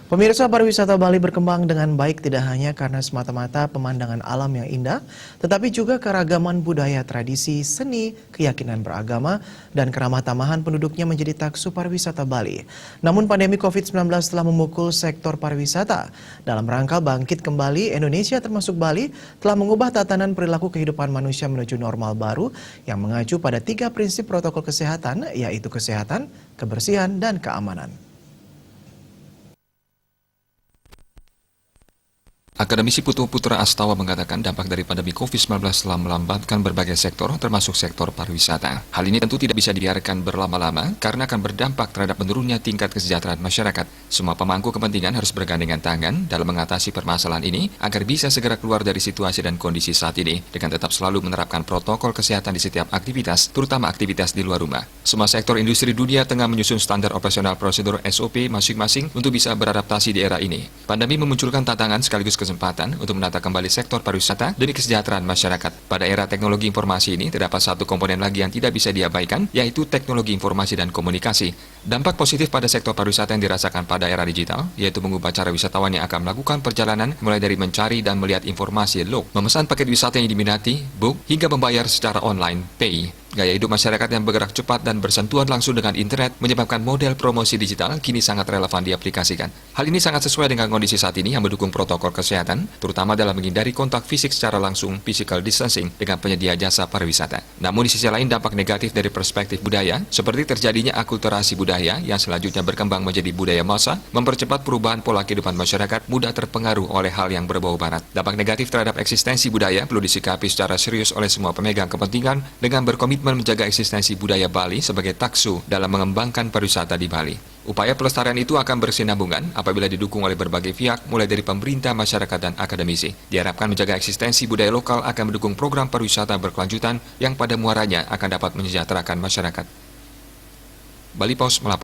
Pemirsa, pariwisata Bali berkembang dengan baik tidak hanya karena semata-mata pemandangan alam yang indah, tetapi juga keragaman budaya, tradisi, seni, keyakinan beragama, dan keramah tamahan penduduknya menjadi taksu pariwisata Bali. Namun pandemi COVID-19 telah memukul sektor pariwisata. Dalam rangka bangkit kembali, Indonesia termasuk Bali telah mengubah tatanan perilaku kehidupan manusia menuju normal baru yang mengacu pada 3 prinsip protokol kesehatan, yaitu kesehatan, kebersihan, dan keamanan. Akademisi Putu Putra Astawa mengatakan dampak dari pandemi COVID-19 telah melambatkan berbagai sektor, termasuk sektor pariwisata. Hal ini tentu tidak bisa dibiarkan berlama-lama karena akan berdampak terhadap menurunnya tingkat kesejahteraan masyarakat. Semua pemangku kepentingan harus bergandengan tangan dalam mengatasi permasalahan ini agar bisa segera keluar dari situasi dan kondisi saat ini dengan tetap selalu menerapkan protokol kesehatan di setiap aktivitas, terutama aktivitas di luar rumah. Semua sektor industri dunia tengah menyusun standar operasional prosedur SOP masing-masing untuk bisa beradaptasi di era ini. Pandemi memunculkan tantangan sekaligus kesempatan untuk menata kembali sektor pariwisata demi kesejahteraan masyarakat. Pada era teknologi informasi ini, terdapat satu komponen lagi yang tidak bisa diabaikan, yaitu teknologi informasi dan komunikasi. Dampak positif pada sektor pariwisata yang dirasakan pada era digital, yaitu mengubah cara wisatawan yang akan melakukan perjalanan, mulai dari mencari dan melihat informasi log, memesan paket wisata yang diminati, book, hingga membayar secara online, pay. Gaya hidup masyarakat yang bergerak cepat dan bersentuhan langsung dengan internet menyebabkan model promosi digital kini sangat relevan diaplikasikan. Hal ini sangat sesuai dengan kondisi saat ini yang mendukung protokol kesehatan, terutama dalam menghindari kontak fisik secara langsung physical distancing dengan penyedia jasa pariwisata. Namun di sisi lain dampak negatif dari perspektif budaya, seperti terjadinya akulturasi budaya yang selanjutnya berkembang menjadi budaya massa, mempercepat perubahan pola kehidupan masyarakat mudah terpengaruh oleh hal yang berbau barat. Dampak negatif terhadap eksistensi budaya perlu disikapi secara serius oleh semua pemegang kepentingan dengan berkomitmen menjaga eksistensi budaya Bali sebagai taksu dalam mengembangkan pariwisata di Bali. Upaya pelestarian itu akan bersinambungan apabila didukung oleh berbagai pihak, mulai dari pemerintah, masyarakat, dan akademisi. Diharapkan menjaga eksistensi budaya lokal akan mendukung program pariwisata berkelanjutan yang pada muaranya akan dapat menyejahterakan masyarakat. Bali Post melaporkan.